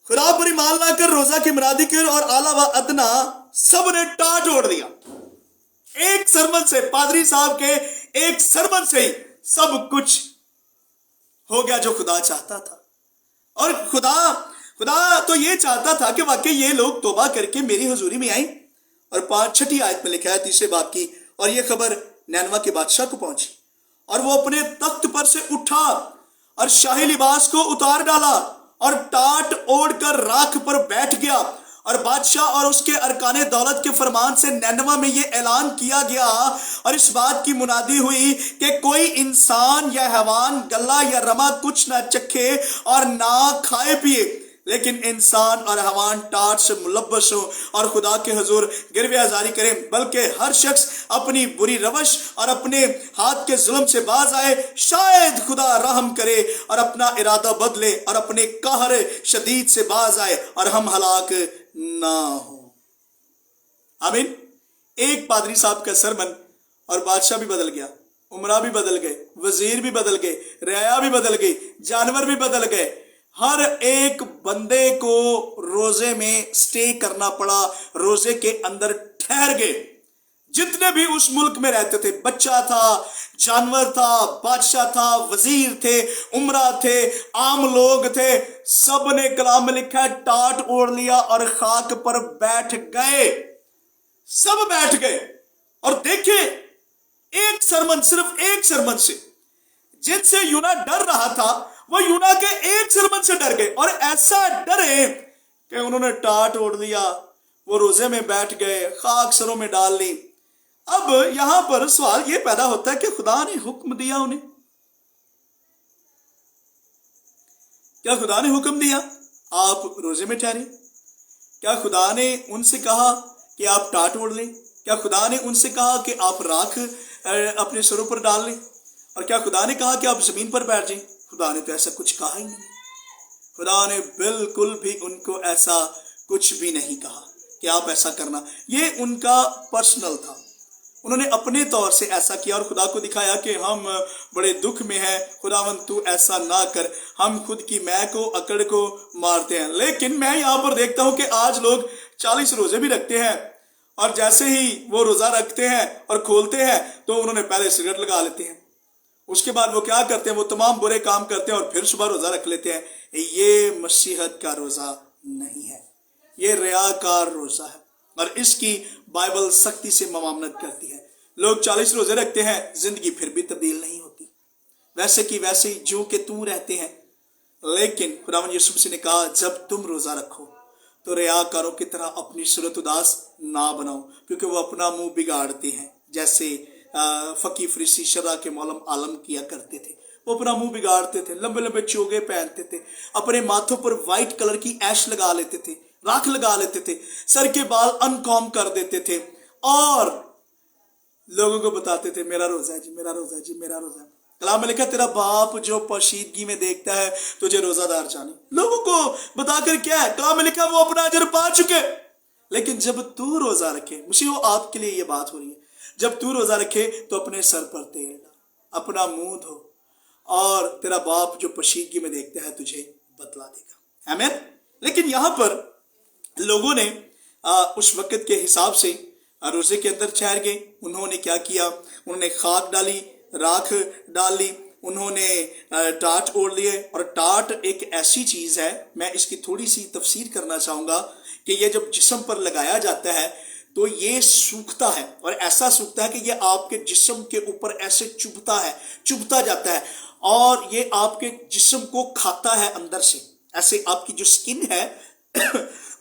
खुदा पर ईमान लाकर रोजा की मुनादी की और आला व अदना सबने टाट ओढ़ दिया। एक सरमन से, पादरी साहब के एक सरमन से ही सब कुछ हो गया जो खुदा चाहता था। और खुदा तो ये चाहता था कि वाकई ये लोग तौबा करके मेरी हुजूरी में आए। और 6ठी आयत में लिखा है 3 बाब की, और ये खबर नैनवा के बादशाह को पहुंची और वो अपने तख्त पर से उठा और शाही लिबास को उतार डाला और टाट ओढ़कर राख पर बैठ गया। और बादशाह और उसके अरकाने दौलत के फरमान से नैनवा में ये ऐलान किया गया और इस बात की मुनादी हुई कि कोई इंसान या हैवान गल्ला या रमा कुछ ना चखे और ना खाए पिए, लेकिन इंसान और हैवान टाट से मुलब्बस हो और खुदा के हुजूर गिरवे आजारी करे, बल्कि हर शख्स अपनी बुरी रवश और अपने हाथ के जुल्म से बाज आए। शायद खुदा रहम करे और अपना इरादा बदले और अपने कहर शदीद से बाज आए और हम हलाक ना हो। आमीन। एक पादरी साहब का सरमन और बादशाह भी बदल गया, उमरा भी बदल गए, वजीर भी बदल गए, रियाया भी बदल गई, जानवर भी बदल गए। हर एक बंदे को रोजे में स्टे करना पड़ा, रोजे के अंदर ठहर गए। जितने भी उस मुल्क में रहते थे, बच्चा था, जानवर था, बादशाह था, वजीर थे, उमरा थे, आम लोग थे, सब ने कलाम में लिखा है टाट ओढ़ लिया और खाक पर बैठ गए। सब बैठ गए और देखे एक सरमन, सिर्फ एक सरमन से जिनसे यूना डर रहा था वो यूना के एक सरमन से डर गए और ऐसा डरे कि उन्होंने टाट ओढ़ लिया, वो रोजे में बैठ गए, खाक सरों में डाल ली। अब यहां पर सवाल यह पैदा होता है कि खुदा ने हुक्म दिया उन्हें, क्या खुदा ने हुक्म दिया आप रोजे में ठहरे? क्या खुदा ने उनसे कहा कि आप टाट ओढ़ लें? क्या खुदा ने उनसे कहा कि आप राख अपने सरों पर डाल लें? और क्या खुदा ने कहा कि आप जमीन पर बैठ जाएं? खुदा ने तो ऐसा कुछ कहा ही नहीं। खुदा ने बिल्कुल भी उनको ऐसा कुछ भी नहीं कहा कि आप ऐसा करना। ये उनका पर्सनल था, उन्होंने अपने तौर से ऐसा किया और खुदा को दिखाया कि हम बड़े दुख में हैं, खुदावंद तू ऐसा ना कर। हम खुद की मैं को अकड़ को मारते हैं। लेकिन मैं यहाँ पर देखता हूँ कि आज लोग 40 रोजे भी रखते हैं और जैसे ही वो रोजा रखते हैं और खोलते हैं तो उन्होंने पहले सिगरेट लगा लेते हैं, उसके बाद वो क्या करते हैं, वो तमाम बुरे काम करते हैं और फिर सुबह रोजा रख लेते हैं। ये मसीहत का रोजा नहीं है, ये रियाकार रोजा है और इसकी बाइबल सख्ती से ममामनत करती है। लोग 40 रोजे रखते हैं, जिंदगी फिर भी तब्दील नहीं होती, वैसे की वैसे ही जो के तू रहते हैं। लेकिन खुदावंद यीशु मसीह ने कहा जब तुम रोजा रखो तो रियाकारों की तरह अपनी सूरत उदास ना बनाओ, क्योंकि वो अपना मुंह बिगाड़ते हैं, जैसे फकी फरीसी शरा के मौलम आलम किया करते थे। वो अपना मुंह बिगाड़ते थे, लंबे लंबे चोगे पहनते थे, अपने माथों पर व्हाइट कलर की ऐश लगा लेते थे, राख लगा लेते थे, सर के बाल अनकॉम कर देते थे और लोगों को बताते थे मेरा रोजा है जी, मेरा रोजा है जी, मेरा रोजा है। कलाम में लिखा तेरा बाप जो पोशीदगी में देखता है तुझे रोजादार जाने। लोगों को बताकर क्या है, कलाम में लिखा वो अपना अजर पा चुके। लेकिन जब तू रोजा रखे, मुझे वो आपके लिए ये बात हो रही है, जब तू रोजा रखे तो अपने सर पर तेल डाल, अपना मुंह धो, और तेरा बाप जो पोशीदगी में देखता है तुझे बतला देगा। आमीन। लेकिन यहां पर लोगों ने उस वक्त के हिसाब से रोजे के अंदर ठहर गए। उन्होंने क्या किया, उन्होंने खाक डाली, राख डाल ली, उन्होंने टाट ओढ़ लिए। और टाट एक ऐसी चीज है, मैं इसकी थोड़ी सी तफसीर करना चाहूंगा कि ये जब जिस्म पर लगाया जाता है तो ये सूखता है, और ऐसा सूखता है कि ये आपके जिस्म के ऊपर ऐसे चुभता है, चुभता जाता है, और ये आपके जिस्म को खाता है अंदर से, ऐसे आपकी जो स्किन है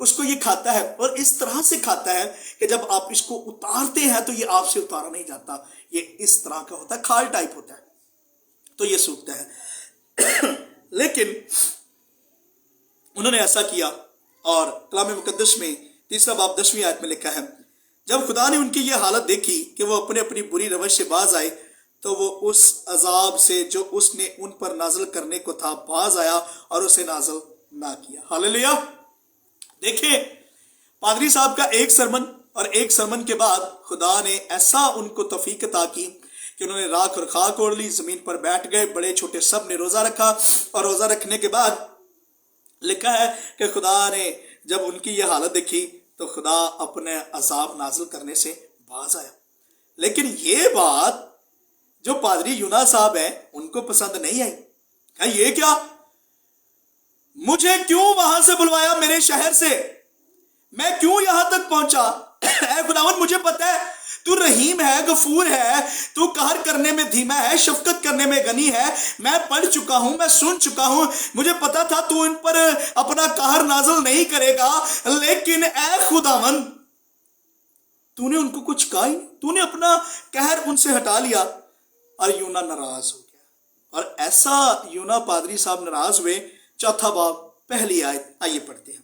उसको ये खाता है। और इस तरह से खाता है कि जब आप इसको उतारते हैं तो ये आपसे उतारा नहीं जाता, ये इस तरह का होता है, खाल टाइप होता है, तो ये सूखता है। लेकिन उन्होंने ऐसा किया, और कलाम मुकद्दस में 3 बाब 10वीं आयत में लिखा है, जब खुदा ने उनकी ये हालत देखी कि वो अपने अपनी बुरी रवश से बाज आए, तो वो उस अजाब से जो उसने उन पर नाजल करने को था बाज आया और उसे नाजल ना किया। हालेलुया। देखिए, पादरी साहब का एक सरमन, और एक सरमन के बाद खुदा ने ऐसा उनको तौफीक अता की कि उन्होंने राख और खाक ओढ़ ली, जमीन पर बैठ गए, बड़े छोटे सब ने रोजा रखा। और रोजा रखने के बाद लिखा है कि खुदा ने जब उनकी ये हालत देखी तो खुदा अपने अजाब नाजिल करने से बाज आया। लेकिन ये बात जो पादरी यूना साहब है उनको पसंद नहीं आई। है ये क्या, मुझे क्यों वहां से बुलवाया, मेरे शहर से मैं क्यों यहां तक पहुंचा? ऐ खुदावन, मुझे पता है तू रहीम है, गफूर है, तू कहर करने में धीमा है, शफकत करने में गनी है। मैं पढ़ चुका हूं, मैं सुन चुका हूं, मुझे पता था तू इन पर अपना कहर नाज़िल नहीं करेगा। लेकिन ऐ खुदावन, तूने उनको कुछ कहा ही, तूने अपना कहर उनसे हटा लिया। और यूना नाराज हो गया, और ऐसा यूना पादरी साहब नाराज हुए। 4 बाब पहली आयत, आइए पढ़ते हैं।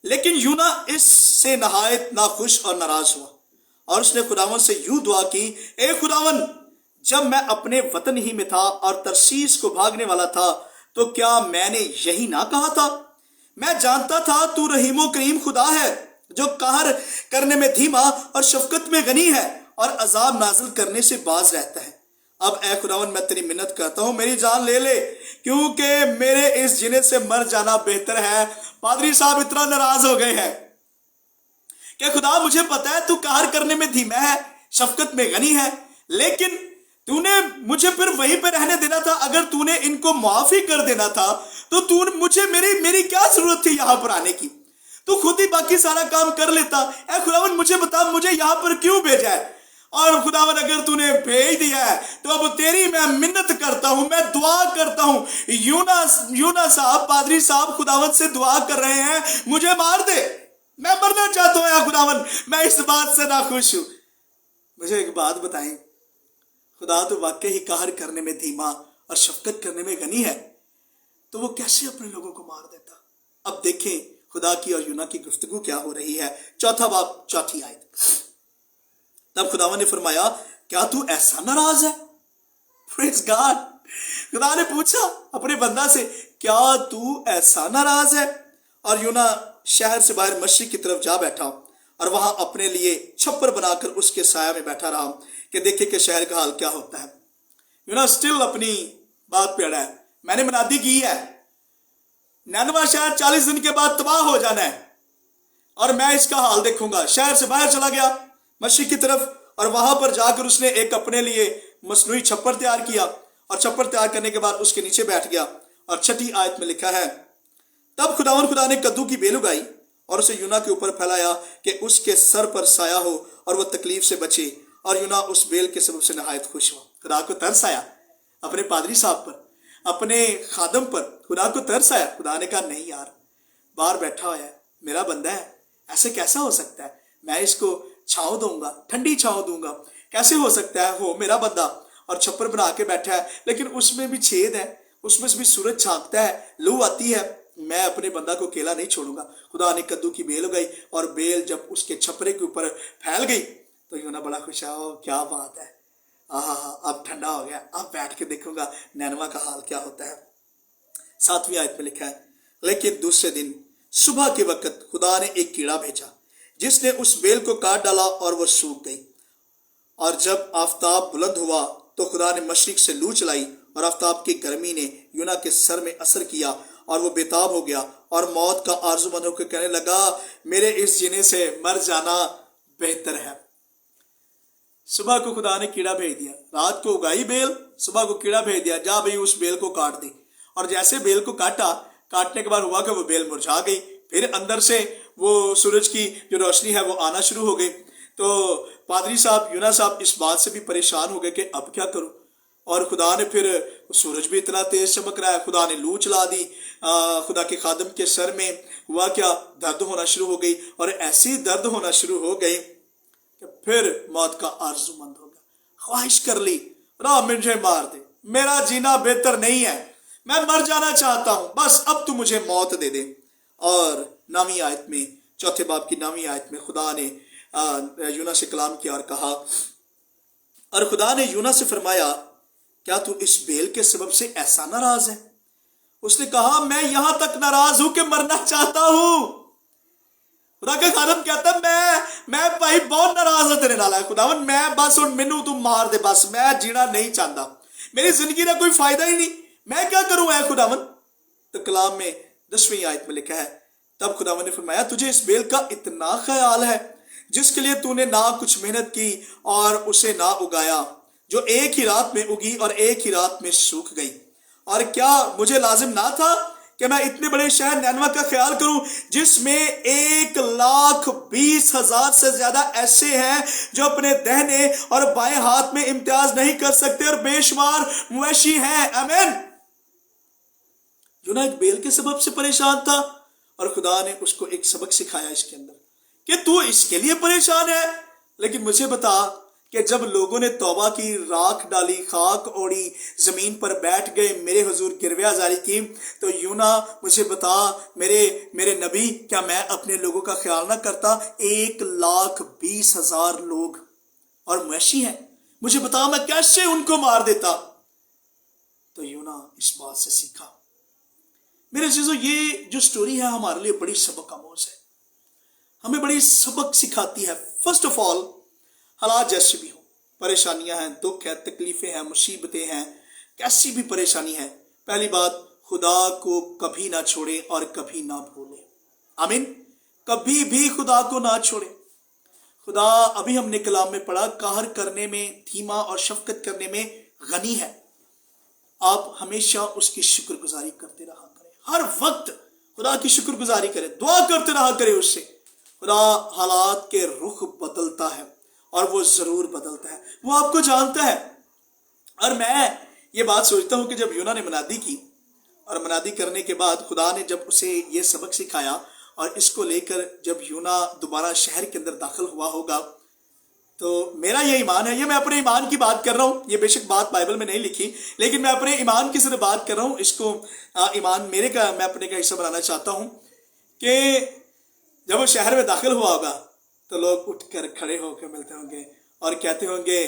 लेकिन यूना इससे नहायत नाखुश और नाराज हुआ, और उसने खुदावन से यूं दुआ की, ए खुदावन, जब मैं अपने वतन ही में था और तरसीस को भागने वाला था, तो क्या मैंने यही ना कहा था? मैं जानता था तू रहीमो करीम खुदा है, जो कहर करने में धीमा और शफकत में गनी है, और अजाब नाजिल करने से बाज रहता है। अब ए खुदावन, मैं तेरी मिन्नत करता हूं, मेरी जान ले ले, क्योंकि मेरे इस जिने से मर जाना बेहतर है। पादरी साहब इतना नाराज हो गए हैं कि खुदा, मुझे पता है तू कहर करने में धीमा है, शफकत में गनी है, लेकिन तूने मुझे फिर वहीं पे रहने देना था। अगर तूने इनको माफी कर देना था तो तू मुझे मेरी क्या जरूरत थी यहां पर आने की? तू खुद ही बाकी सारा काम कर लेता। ऐ खुदावन, मुझे बता, मुझे यहां पर क्यों भेजा है? और खुदावन, अगर तूने भेज दिया है तो अब तेरी मैं मिन्नत करता हूं, मैं दुआ करता हूं। यूना साहब, पादरी साहब खुदावन से दुआ कर रहे हैं, मुझे मार दे, मैं मरना चाहता हूं या खुदावन, मैं इस बात से नाखुश हूं। मुझे एक बात बताएं, खुदा तो वाकई ही कहर करने में धीमा और शफकत करने में गनी है, तो वो कैसे अपने लोगों को मार देता? अब देखें खुदा की और यूना की गुफ्तगू क्या हो रही है। 4 बाब 4 आयत। तब खुदावन ने फरमाया, क्या तू ऐसा नाराज है? Praise God. खुदा ने पूछा अपने बंदा से, क्या तू ऐसा नाराज है? और यूना शहर से बाहर मशरिक की तरफ जा बैठा, और वहां अपने लिए छप्पर बनाकर उसके साया में बैठा रहा कि देखे कि शहर का हाल क्या होता है। यूना स्टिल अपनी बात पे अड़ा है। मैंने मनादी की है, नैनवा शहर 40 दिन के बाद तबाह हो जाना है, और मैं इसका हाल देखूंगा। शहर से बाहर चला गया मशरिक की तरफ, और वहां पर जाकर उसने एक अपने लिए मसनूई छप्पर तैयार किया, और छप्पर तैयार करने के बाद उसके नीचे बैठ गया। और 6 आयत में लिखा है, तब खुदा ने कद्दू की बेल उगाई और उसे यूना के ऊपर फैलाया कि उसके सर पर साया हो और वह तकलीफ से बचे। और यूना उस बेल के सबब से नहायत खुश हुआ। खुदा को तरस आया अपने पादरी साहब पर, अपने खादम पर, खुदा को तरस आया। खुदा ने कहा, नहीं यार, बाहर बैठा हुआ है, मेरा बंदा है, ऐसे कैसा हो सकता है? मैं इसको छांव दूंगा, ठंडी छांव दूंगा, कैसे हो सकता है? हो मेरा बंदा, और छप्पर बना के बैठा है, लेकिन उसमें भी छेद है, उसमें से भी सूरज झांकता है, लू आती है, मैं अपने बंदा को अकेला नहीं छोड़ूंगा। खुदा ने कद्दू की बेल उगाई और बेल जब उसके छपरे के ऊपर फैल गई तो यूना बड़ा खुश है, ओ क्या बात है, आहा अब ठंडा हो गया, अब बैठ के देखूंगा नैनवा का हाल क्या होता है। 7वीं आयत में लिखा है, लेकिन दूसरे दिन सुबह के वक्त खुदा ने एक कीड़ा भेजा जिसने उस बेल को काट डाला और वो सूख गई। और जब आफताब बुलंद हुआ तो खुदा ने मशरिक से लू चलाई और आफताब की गर्मी ने यूना के सर में असर किया और वो बेताब हो गया और मौत का आरज़ूमंद होकर कहने लगा, मेरे इस जीने से मर जाना बेहतर है। सुबह को खुदा ने कीड़ा भेज दिया, रात को उगाई बेल, सुबह को कीड़ा भेज दिया, जा भाई उस बेल को काट दी। और जैसे बेल को काटा, काटने के बाद हुआ कि वो बेल मुरझा गई, फिर अंदर से वो सूरज की जो रोशनी है वो आना शुरू हो गई। तो पादरी साहब, यूना साहब इस बात से भी परेशान हो गए कि अब क्या करूं। और खुदा ने फिर, सूरज भी इतना तेज चमक रहा है, खुदा ने लू चला दी। खुदा के खादम के सर में हुआ क्या, दर्द होना शुरू हो गई और ऐसी दर्द होना शुरू हो गई कि फिर मौत का आरज़ूमंद हो गया, ख्वाहिश कर ली, मुझे मार दे, मेरा जीना बेहतर नहीं है, मैं मर जाना चाहता हूं, बस अब तू मुझे मौत दे दे। और 9वीं आयत में, 4 बाब की 9वीं आयत में खुदा ने यूना से कलाम किया और कहा, और खुदा ने यूना से फरमाया, क्या तू इस बेल के सबब से ऐसा नाराज है? उसने कहा, मैं यहां तक नाराज हूं कि मरना चाहता हूं। खुदा का खादम कहता है, मैं भाई बहुत नाराज हूं तेरे नाल, खुदावन मैं बस हुण मैनू तू मार दे, बस मैं जीना नहीं चाहता, मेरी जिंदगी का कोई फायदा ही नहीं, मैं क्या करूं ऐ खुदावन। तो कलाम में 10वीं आयत में लिखा है, तब खुदावन ने फरमाया, तुझे इस बेल का इतना ख्याल है जिसके लिए तूने ना कुछ मेहनत की और उसे ना उगाया, जो एक ही रात में उगी और एक ही रात में सूख गई। और क्या मुझे लाजिम ना था कि मैं इतने बड़े शहर नैनवा का ख्याल करूं जिसमें 1,20,000 से ज्यादा ऐसे हैं जो अपने दाहिने और बाएं हाथ में इम्तियाज नहीं कर सकते और बेशुमार मवेशी हैं। आमीन। यूना एक बेल के सबब से परेशान था और खुदा ने उसको एक सबक सिखाया इसके अंदर कि तू इसके लिए परेशान है, लेकिन मुझे बता कि जब लोगों ने तौबा की, राख डाली, खाक ओढ़ी, जमीन पर बैठ गए, मेरे हुजूर गिरवे आजारी की, तो यूना मुझे बता मेरे नबी, क्या मैं अपने लोगों का ख्याल ना करता? 1,20,000 लोग और मवेशी हैं, मुझे बता मैं कैसे उनको मार देता। तो यूना इस बात से सीखा। मेरे अजीजों, ये जो स्टोरी है हमारे लिए बड़ी सबक आमोज है, हमें बड़ी सबक सिखाती है। फर्स्ट ऑफ ऑल, हालात जैसे भी हो, परेशानियां हैं, दुख है, तकलीफें हैं, मुसीबतें हैं, कैसी भी परेशानी है, पहली बात, खुदा को कभी ना छोड़े और कभी ना भूले। आमीन। कभी भी खुदा को ना छोड़े। खुदा, अभी हमने कलाम में पढ़ा, कहर करने में धीमा और शफकत करने में गनी है। आप हमेशा उसकी शुक्रगुजारी करते रहा करें, हर वक्त खुदा की शुक्रगुजारी करें, दुआ करते रहा करें उससे। खुदा हालात के रुख बदलता है और वो जरूर बदलता है, वो आपको जानता है। और मैं ये बात सोचता हूं कि जब यूना ने मनादी की और मनादी करने के बाद खुदा ने जब उसे ये सबक सिखाया और इसको लेकर जब यूना दोबारा शहर के अंदर दाखिल हुआ होगा, तो मेरा ये ईमान है, ये मैं अपने ईमान की बात कर रहा हूँ, ये बेशक बात बाइबल में नहीं लिखी, लेकिन मैं अपने ईमान की सिर्फ बात कर रहा हूँ, इसको ईमान मेरे का, मैं अपने का हिस्सा बनाना चाहता हूँ कि जब वो शहर में दाखिल हुआ होगा तो लोग उठकर खड़े होकर मिलते होंगे और कहते होंगे,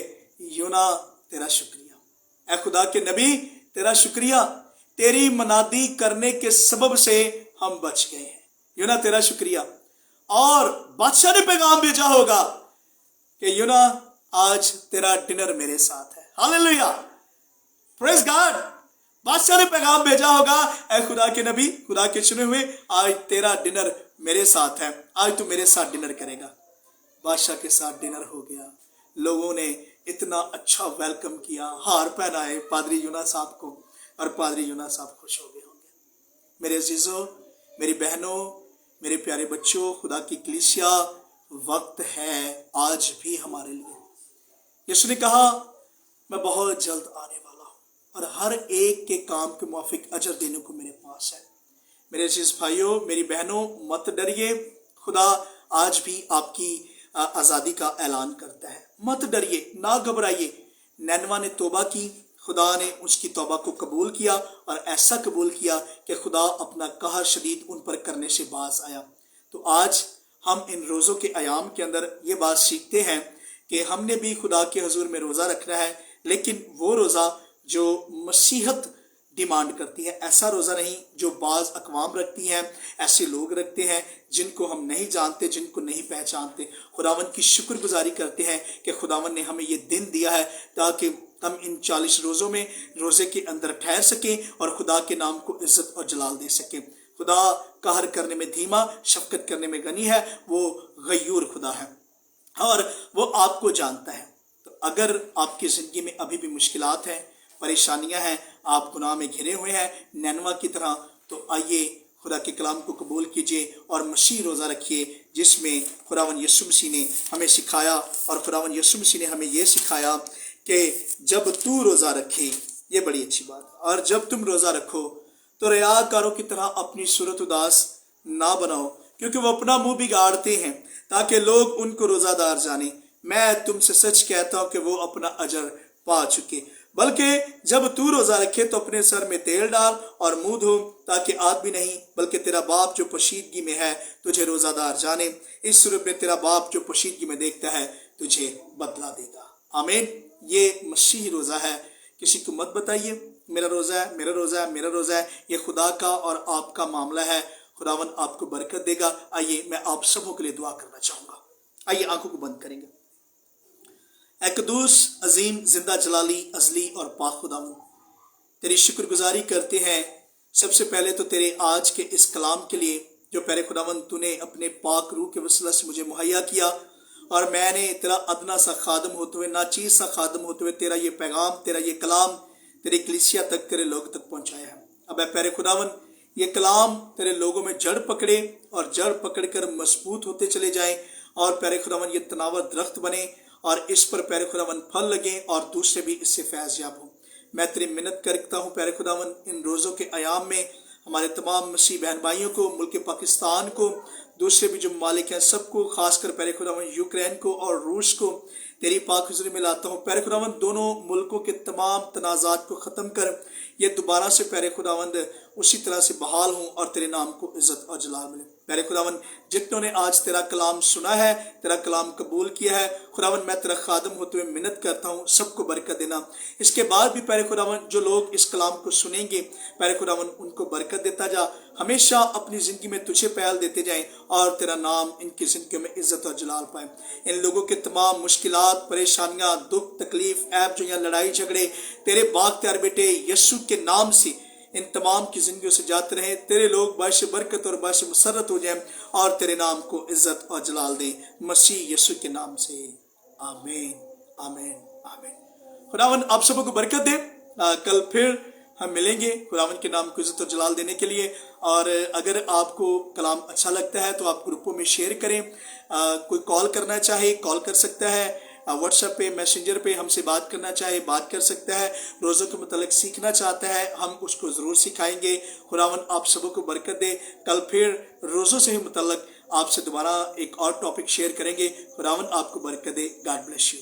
यूना तेरा शुक्रिया, ऐ खुदा के नबी तेरा शुक्रिया, तेरी मनादी करने के सबब से हम बच गए हैं, यूना तेरा शुक्रिया। और बादशाह ने पैगाम भेजा होगा कि यूना आज तेरा डिनर मेरे साथ है। Hallelujah, praise God. बादशाह ने पैगाम भेजा होगा, ऐ खुदा के नबी, खुदा के चुने हुए, आज तेरा डिनर मेरे साथ है, आज तू मेरे साथ डिनर करेगा। बादशाह के साथ डिनर हो गया, लोगों ने इतना अच्छा वेलकम किया, हार पहनाए पादरी यूना साहब को और पादरी यूना साहब खुश हो गए होंगे। मेरे अजीजों, मेरी बहनों, मेरे प्यारे बच्चों, खुदा की कलीसिया, वक्त है आज भी हमारे लिए। यीशु ने कहा, मैं बहुत जल्द आने वाला हूँ और हर एक के काम के मुआफिक अजर देने को मेरे पास है। मेरे अजीज भाइयों, मेरी बहनों, मत डरिए, खुदा आज भी आपकी आज़ादी का ऐलान करता है। मत डरिए, ना घबराइए। नैनवा ने तौबा की, खुदा ने उसकी तौबा को कबूल किया और ऐसा कबूल किया कि खुदा अपना कहर शदीद उन पर करने से बाज आया। तो आज हम इन रोज़ों के अयाम के अंदर ये बात सीखते हैं कि हमने भी खुदा के हुजूर में रोज़ा रखना है, लेकिन वो रोज़ा जो मसीहत डिमांड करती है, ऐसा रोज़ा नहीं जो बाज़ अक़वाम रखती हैं, ऐसे लोग रखते हैं जिनको हम नहीं जानते, जिनको नहीं पहचानते। खुदावंद की शुक्रगुजारी करते हैं कि खुदावंद ने हमें ये दिन दिया है ताकि हम इन 40 रोज़ों में रोज़े के अंदर ठहर सकें और खुदा के नाम को इज़्ज़त और जलाल दे सकें। खुदा कहर करने में धीमा, शफ़क़त करने में गनी है, वो गयूर खुदा है और वो आपको जानता है। तो अगर आपकी ज़िंदगी में अभी भी मुश्किलात हैं, परेशानियां हैं, आप गुनाह में घिरे हुए हैं नैनवा की तरह, तो आइए खुदा के कलाम को कबूल कीजिए और मसीह रोज़ा रखिए, जिसमें खुदावंद यीशु मसीह ने हमें सिखाया। और खुदावंद यीशु मसीह ने हमें ये सिखाया कि जब तू रोज़ा रखे, ये बड़ी अच्छी बात, और जब तुम रोज़ा रखो तो रियाकारों की तरह अपनी सूरत उदास ना बनाओ, क्योंकि वो अपना मुंह बिगाड़ते हैं ताकि लोग उनको रोज़ादार जाने। मैं तुमसे सच कहता हूँ कि वो अपना अजर पा चुके। बल्कि जब तू रोज़ा रखे तो अपने सर में तेल डाल और मुंह धो, ताकि आदमी नहीं बल्कि तेरा बाप जो पोशीदगी में है तुझे रोज़ादार जाने। इस सूरत में तेरा बाप जो पोशीदगी में देखता है तुझे बदला देगा। आमीन। ये मसीही रोज़ा है। किसी को मत बताइए मेरा रोज़ा है, मेरा रोज़ा है, मेरा रोज़ा है। ये खुदा का और आपका मामला है। खुदावन आपको बरकत देगा। आइए मैं आप सबों के लिए दुआ करना चाहूँगा। आइए आंखों को बंद करेंगे। ऐ कदूस, अजीम, जिंदा, जलाली, अजली और पाक खुदावन, तेरी शुक्रगुजारी करते हैं सबसे पहले तो तेरे आज के इस कलाम के लिए जो प्यारे खुदावन तूने अपने पाक रूह के वसीला से मुझे मुहैया किया, और मैंने तेरा अदना सा खादम होते हुए, नाचीज सा खादम होते हुए तेरा ये पैगाम, तेरा ये कलाम तेरी कलीसिया तक, तेरे लोग तक पहुँचाया है। अब प्यारे खुदावन ये कलाम तेरे लोगों में जड़ पकड़े और जड़ पकड़ कर मजबूत होते चले जाएं, और प्यारे खुदावन ये तनावर दरख्त बने और इस पर प्यारे खुदावन फल लगे और दूसरे भी इससे फैज़ याब हों। मैं तेरी मिन्नत करता हूँ प्यारे खुदावन, इन रोज़ों के अयाम में हमारे तमाम मसीह बहन भाइयों को, मुल्क पाकिस्तान को, दूसरे भी जो ममालिक हैं सबको, खासकर प्यारे खुदावन यूक्रेन को और रूस को तेरी पाक हुज़ूरी में लाता हूँ। प्यारे खुदावंद दोनों मुल्कों के तमाम तनाज़ात को ख़त्म कर ये दोबारा से प्यारे खुदावंद उसी तरह से बहाल हूँ और तेरे नाम को इज़्ज़त और जलाल मिले। प्यारे खुदावंद जितनों ने आज तेरा कलाम सुना है, तेरा कलाम कबूल किया है, खुदावंद मैं तेरा खादम होते हुए मिन्नत करता हूँ सबको बरकत देना। इसके बाद भी प्यारे खुदावंद जो लोग इस कलाम को सुनेंगे प्यारे खुदावंद उनको बरकत देता जा, हमेशा अपनी ज़िंदगी में तुझे पहल देते जाएं और तेरा नाम इनकी ज़िंदगी में इज़्ज़त और जलाल पाए। इन लोगों के तमाम मुश्किलात, परेशानियाँ, दुख, तकलीफ, ऐब जो या लड़ाई झगड़े तेरे बाख्तियार बेटे यीशु के नाम से इन तमाम की जिंदगियों से जाते रहे। तेरे लोग बाश बरकत और बाश मसरत हो जाएं और तेरे नाम को इज़्ज़त और जलाल दें, मसीह यीशु के नाम से। आमीन, आमीन, आमीन। खुदावन आप सबों को बरकत दे। कल फिर हम मिलेंगे खुदावन के नाम को इज़्ज़त और जलाल देने के लिए। और अगर आपको कलाम अच्छा लगता है तो आप ग्रुपों में शेयर करें। कोई कॉल करना चाहे कॉल कर सकता है, व्हाट्सएप पे, मैसेंजर पे हमसे बात करना चाहे बात कर सकता है। रोज़ों के मतलब सीखना चाहता है हम उसको ज़रूर सिखाएंगे। खुदावन आप सबों को बरकत दे। कल फिर रोज़ों से ही मतलब आपसे दोबारा एक और टॉपिक शेयर करेंगे। खुदावन आपको बरकत दे। God bless you.